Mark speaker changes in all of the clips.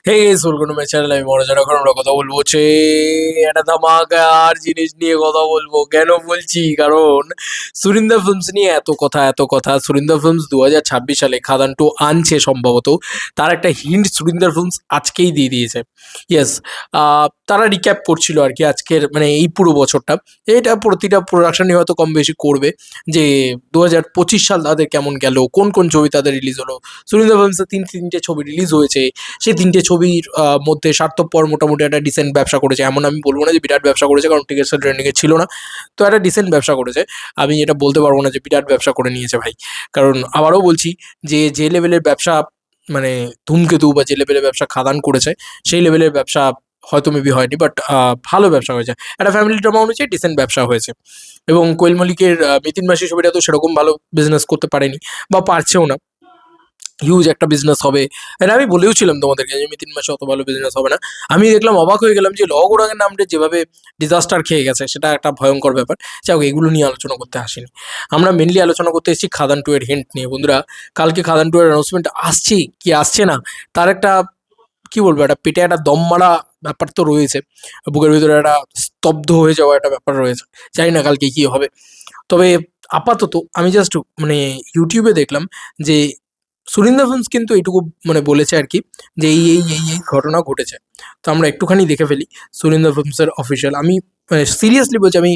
Speaker 1: হে সোলকোন channel আমি মনোজ। এখন আমরা কথা বলবো হচ্ছে একটা ধামাকার জিনিস নিয়ে কথা বলবো। কেন বলছি? কারণ সুরিন্দর ফিল্মস নিয়ে এত কথা। সুরিন্দর ফিল্মস 2026 সালে খাদান টু আনছে সম্ভবত। তার একটা হিন্ট সুরিন্দর ফিল্মস আজকেই দিয়ে দিয়েছে। ইয়েস, তারা রিক্যাপ করছিল আর কি আজকের মানে এই পুরো বছরটা। এটা প্রতিটা প্রোডাকশনই হয়তো কম বেশি করবে যে 2025 সাল তাদের কেমন গেল, কোন কোন ছবি তাদের রিলিজ হলো। সুরিন্দর ফিল্মসের তিনটে ছবি রিলিজ হয়েছে। সেই তিনটে ছবির মধ্যে স্বার্থপর মোটামুটি একটা ডিসেন্ট ব্যবসা করেছে। এমন আমি বলবো না যে বিরাট ব্যবসা করেছে, কারণ টিকিট সেল ট্রেন্ডিংয়ে ছিল না। তো একটা ডিসেন্ট ব্যবসা করেছে। আমি এটা বলতে পারবো না যে বিরাট ব্যবসা করে নিয়েছে ভাই। কারণ আবারও বলছি যে লেভেলের ব্যবসা মানে ধূমকেতু বা যে লেভেলের ব্যবসা খাদান করেছে, সেই লেভেলের ব্যবসা হয়তো মেবি হয়নি, বাট ভালো ব্যবসা হয়েছে। একটা ফ্যামিলি ড্রামা অনুযায়ী ডিসেন্ট ব্যবসা হয়েছে। এবং কোয়েল মল্লিকের মিতিন মাসি ছবিটা তো সেরকম ভালো বিজনেস করতে পারেনি বা পারছেও না। হিউজ একটা বিজনেস হবে, এটা আমি বলেও ছিলাম তোমাদেরকে যে তিন মাসে অত ভালো বিজনেস হবে না। আমি দেখলাম, অবাক হয়ে গেলাম যে লগ ওরাঙের নামটা যেভাবে ডিজাস্টার খেয়ে গেছে, সেটা একটা ভয়ঙ্কর ব্যাপার। যাই হোক, এগুলো নিয়ে আলোচনা করতে আসিনি। আমরা মেনলি আলোচনা করতে এসেছি খাদান টু এর হিন্ট নিয়ে। বন্ধুরা, কালকে খাদান টু এর অ্যানাউন্সমেন্ট আসছে কি আসছে না, তার একটা কি বলবো, একটা পেটে একটা দম মারা ব্যাপার তো রয়েছে। বুকের ভিতরে একটা স্তব্ধ হয়ে যাওয়া একটা ব্যাপার রয়েছে। জানি না কালকে কি হবে। তবে আপাতত আমি জাস্ট মানে ইউটিউবে দেখলাম যে সুরিন্দর ফিল্মস কিন্তু এইটুকু মানে বলেছে আর কি, যে এই ঘটনা ঘটেছে। তো আমরা একটুখানি দেখে ফেলি সুরিন্দর ফিল্মসের অফিসিয়াল। আমি মানে সিরিয়াসলি বলছি, আমি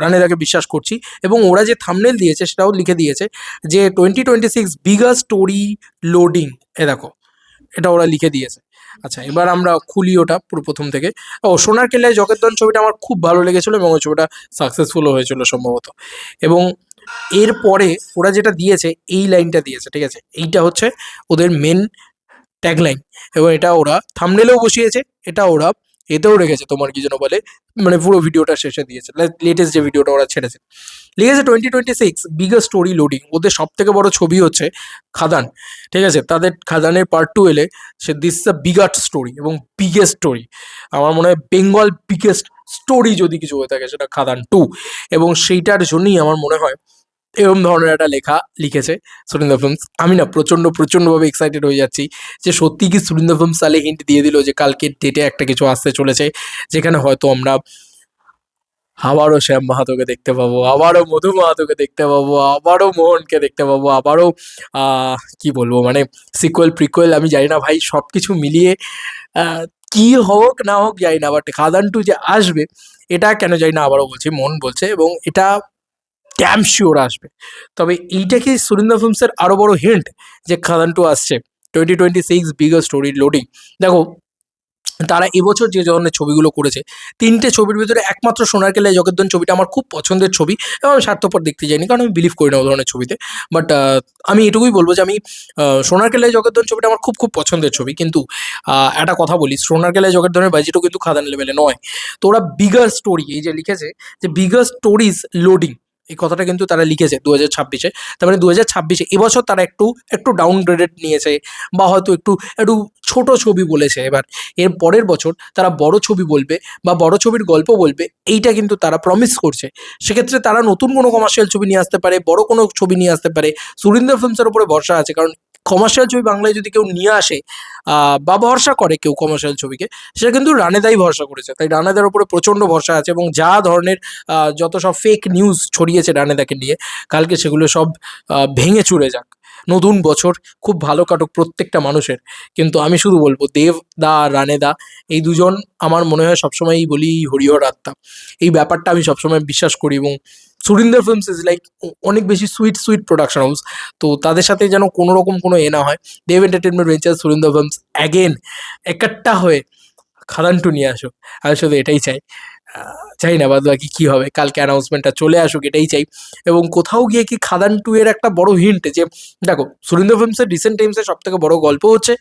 Speaker 1: রানেদাকে বিশ্বাস করছি। এবং ওরা যে থাম্বনেল দিয়েছে সেটাও লিখে দিয়েছে যে 2026 বিগার স্টোরি লোডিং। এ দেখো, এটা ওরা লিখে দিয়েছে। আচ্ছা, এবার আমরা খুলি ওটা পুরো প্রথম থেকে। ও, সোনার কেল্লায় জগদ্দল ছবিটা আমার খুব ভালো লেগেছিলো এবং ওই ছবিটা সাকসেসফুলও হয়েছিল সম্ভবত। এবং এরপরে ওরা যেটা দিয়েছে, এই লাইনটা দিয়েছে, ঠিক আছে? এইটা হচ্ছে ওদের মেন ট্যাগলাইন। এবং এটা ওরা থাম্বনেলেও বসিয়েছে, এটা ওরা এতেও রেখেছে, তোমার কি যেন বলে, মানে পুরো ভিডিওটা শেষে দিয়েছে, লেটেস্ট যে ভিডিওটা ওরা ছেড়েছে। লিখেছে 2026 বিগার স্টোরি লোডিং। ওদের সব থেকে বড় ছবি হচ্ছে খাদান, ঠিক আছে? তাদের খাদানের পার্ট 2 এলে say this the bigger story এবং বিগেস্ট স্টোরি। আমার মনে হয় বেঙ্গল বিগেস্ট স্টোরি যদি কিছু হয়ে থাকে সেটা খাদান 2। এবং সেইটার জন্যই আমার মনে হয় এরকম ধরনের একটা লেখা লিখেছে সুরিন্দর ফিল্মস। আমি না প্রচণ্ডভাবে এক্সাইটেড হয়ে যাচ্ছি যে সত্যি কি সুরিন্দর ফিল্মস তাহলে হিন্ট দিয়ে দিল যে কালকের ডেটে একটা কিছু আসতে চলেছে, যেখানে হয়তো আমরা আবারও শ্যাম মাহাতোকে দেখতে পাবো, আবারও মধু মাহাতোকে দেখতে পাবো, আবারও মোহনকে দেখতে পাবো, আবারও কি বলবো মানে সিকুয়েল প্রিকুয়েল আমি জানি না ভাই, সব কিছু মিলিয়ে আহ, কি হোক না হোক জানি না, বাট খাদান টু যে আসবে এটা কেন জানি না, আবারও বলছি, মন বলছে। এবং এটা ড্যাম শিওর আসবে। তবে এইটা কি সুরিন্দর ফিল্মসের আরো বড় হিন্ট যে খাদান টু আসছে 2026 বিগার স্টোরি লোডিং। দেখো, তারা এবছর যে ধরনের ছবিগুলো করেছে, তিনটে ছবির ভিতরে একমাত্র সোনার কেল্লায় জগদ্দল ছবিটা আমার খুব পছন্দের ছবি। এবং আমি স্বার্থপর দেখতে যাইনি, কারণ আমি বিলিভ করি না ও ধরনের ছবিতে। বাট আমি এটুকুই বলবো যে আমি সোনার কেল্লায় জগদ্দল ছবিটা আমার খুব পছন্দের ছবি। কিন্তু একটা কথা বলি, সোনার কেল্লায় জগদ্দলের বাজেটও কিন্তু খাদান লেভেলে নয়। তো ওরা বিগার স্টোরি, এই যে লিখেছে যে বিগার স্টোরিজ লোডিং, এই কথাটা কিন্তু তারা লিখেছে 2026-এ। তার মানে 2026-এ এবছর তারা একটু একটু ডাউনগ্রেডেড নিয়েছে, বা হয়তো একটু একটু ছোট ছবি বলেছে। এবার এর পরের বছর তারা বড় ছবি বলবে বা বড় ছবির গল্প বলবে, এইটা কিন্তু তারা প্রমিস করছে। সেক্ষেত্রে তারা নতুন কোনো কমার্শিয়াল ছবি নিয়ে আসতে পারে, বড় কোনো ছবি নিয়ে আসতে পারে। সুরিন্দর ফিল্মসের উপরে ভরসা আছে, কারণ কমার্শিয়াল ছবি বাংলায় যদি কেউ নিয়ে আসে বা ভরসা করে কেউ কমার্শিয়াল ছবিকে, সেটা কিন্তু রানেদাই ভরসা করেছে। তাই রানেদার উপরে প্রচণ্ড ভরসা আছে। এবং যা ধরনের যত সব ফেক নিউজ ছড়িয়েছে রানেদাকে নিয়ে, কালকে সেগুলো সব ভেঙে চুরে যাক। নতুন বছর খুব ভালো কাটুক প্রত্যেকটা মানুষের। কিন্তু আমি শুধু বলবো, দেব দা আর রানেদা, এই দুজন আমার মনে হয় সবসময়ই বলি হরিহর আত্মা। এই ব্যাপারটা আমি সবসময় বিশ্বাস করি। এবং সুরিন্দর ফিল্মস ইজ লাইক অনেক বেশি সুইট প্রোডাকশন হাউস। তো তাদের সাথে যেন কোনো রকম কোনো এ না হয়। Dev entertainment venture Surinder films again একাট্টা হয়ে খাদান টু নিয়ে আসুক। আমি শুধু এটাই চাই। চাই না বাদ বাকি কী হবে, কালকে অ্যানাউন্সমেন্টটা চলে আসুক, এটাই চাই। এবং কোথাও গিয়ে কি খাদান টু এর একটা বড় হিন্ট যে, দেখো সুরিন্দর ফিল্মসের রিসেন্ট টাইমসের সব থেকে বড় গল্প হচ্ছে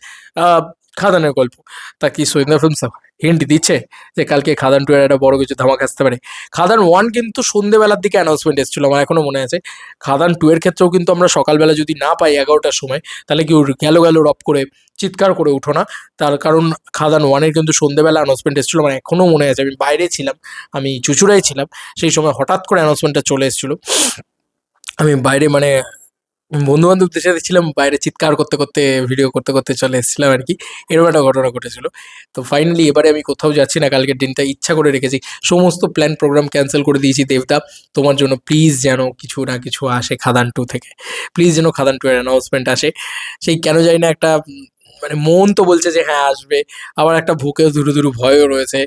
Speaker 1: খাদানের গল্প। তা কি সুরিন্দর ফিল্মস হিন্ট দিচ্ছে যে কালকে খাদান টু এর একটা বড় কিছু ধামাকা আসতে পারে? খাদান ওয়ান কিন্তু সন্ধ্যেবেলার দিকে অ্যানাউন্সমেন্ট এসেছিলো, আমার এখনো মনে আছে। খাদান টু এর ক্ষেত্রেও কিন্তু আমরা সকালবেলা যদি না পাই 11টার সময়, তাহলে কি গেল রপ করে চিৎকার করে উঠো না। তার কারণ খাদান ওয়ানের কিন্তু সন্ধ্যেবেলা অ্যানাউন্সমেন্ট এসেছিলো, আমার এখনও মনে আছে। আমি বাইরে ছিলাম, আমি চুঁচুড়ায় ছিলাম, সেই সময় হঠাৎ করে অ্যানাউন্সমেন্টটা চলে এসেছিলো। আমি বাইরে মানে বন্ধু বান্ধবদের সাথে ছিলাম, বাইরে চিৎকার করতে করতে ভিডিও করতে করতে চলে এসেছিলাম আর কি। এরকম একটা ঘটনা ঘটেছিল। তো ফাইনালি এবারে আমি কোথাও যাচ্ছি না, কালকের দিনটা ইচ্ছা করে রেখেছি। সমস্ত প্ল্যান প্রোগ্রাম ক্যান্সেল করে দিয়েছি। দেবদা, তোমার জন্য প্লিজ যেন কিছু না কিছু আসে খাদান টু থেকে, প্লিজ যেন খাদান টু এর অ্যানাউন্সমেন্ট আসে। সেই কেন জানি না একটা মানে মন তো বলছে যে হ্যাঁ আসবে, আবার একটা বুকেও দুরু দুরু ভয়ও রয়েছে।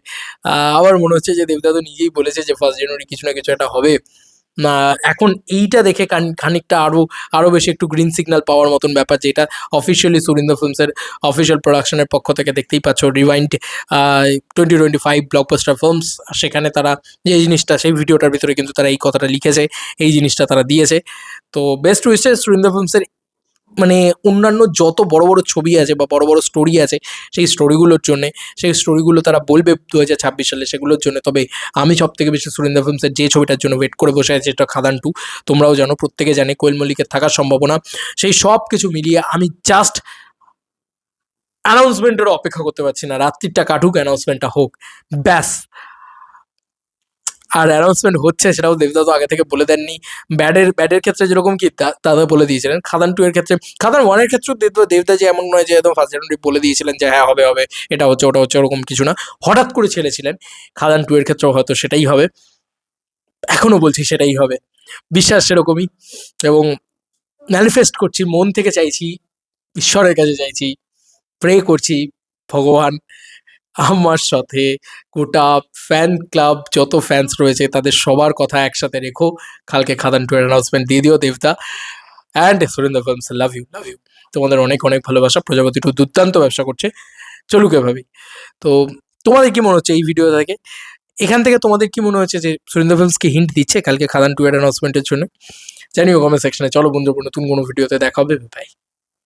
Speaker 1: আবার মনে হচ্ছে যে দেবদা তো নিজেই বলেছে যে 1st জানুয়ারি কিছু না কিছু একটা হবে। না, এখন এইটা দেখে খানিকটা আরো বেশি একটু গ্রিন সিগন্যাল পাওয়ার মতন ব্যাপার, যেটা অফিসিয়ালি সুরিন্দর ফিল্মসের অফিসিয়াল প্রোডাকশনের পক্ষ থেকে দেখতেই পাচ্ছ, রিওয়াইন্ড 2025 ব্লকবাস্টার ফিল্মস, সেখানে তারা যে জিনিসটা, সেই ভিডিওটার ভিতরে কিন্তু তারা এই কথাটা লিখেছে, এই জিনিসটা তারা দিয়েছে। তো বেস্ট উইশেস সুরিন্দর ফিল্মসের, মানে অন্যান্য যত বড় বড় ছবি আছে বা বড় বড় স্টোরি আছে, সেই স্টোরিগুলোর জন্যে, সেই স্টোরিগুলো তারা বলবে 2026 সালে, সেগুলোর জন্য। তবে আমি সব থেকে বেশি সুরিন্দর ফিল্মসের যে ছবিটার জন্য ওয়েট করে বসে আছে, যেটা খাদান টু। তোমরাও জানো, প্রত্যেকে জানে কোয়েল মল্লিকের থাকার সম্ভাবনা। সেই সব কিছু মিলিয়ে আমি জাস্ট অ্যানাউন্সমেন্টেরও অপেক্ষা করতে পারছি না, রাত্রিটা কাটুক, অ্যানাউন্সমেন্টটা হোক, ব্যাস। আর অ্যানাউন্সমেন্ট হচ্ছে সেটাও দেবদা তো আগে থেকে বলে দেননি। ব্যাডের ক্ষেত্রে যেরকম কি দাদা বলে দিয়েছিলেন, খাদান টু এর ক্ষেত্রে, খাদান ওয়ানের ক্ষেত্রেও দেবদা যে এমন নয় যে একদম 1st জানুয়ারি বলে দিয়েছিলেন যে হ্যাঁ হবে হবে, এটা হচ্ছে ওটা হচ্ছে, ওরকম কিছু না, হঠাৎ করে ছেড়েছিলেন। খাদান টু এর ক্ষেত্রেও হয়তো সেটাই হবে, এখনো বলছি সেটাই হবে, বিশ্বাস সেরকমই। এবং ম্যানিফেস্ট করছি, মন থেকে চাইছি, ঈশ্বরের কাছে চাইছি, প্রে করছি, ভগবান আমার সাথে গোটা ফ্যান ক্লাব যত ফ্যান্স রয়েছে তাদের সবার কথা একসাথে রেখো, কালকে খাদান টু এর অ্যানাউন্সমেন্ট দিয়ে দিও দেবদা। And Surinder Films, love you love you. তোমাদের অনেক অনেক ভালোবাসা। প্রজাপতি টু দুর্দান্ত ব্যবসা করছে, চলুক এভাবেই। তো তোমাদের কি মনে হচ্ছে এই ভিডিও থেকে, এখান থেকে তোমাদের কি মনে হচ্ছে যে সুরিন্দর ফিল্মসকে হিন্ট দিচ্ছে কালকে খাদান টু এর অ্যানাউন্সমেন্টের জন্য? জানিও কমেন্ট সেকশনে। চলো বন্ধুরা, নতুন কোনো ভিডিওতে দেখা হবে, বাই।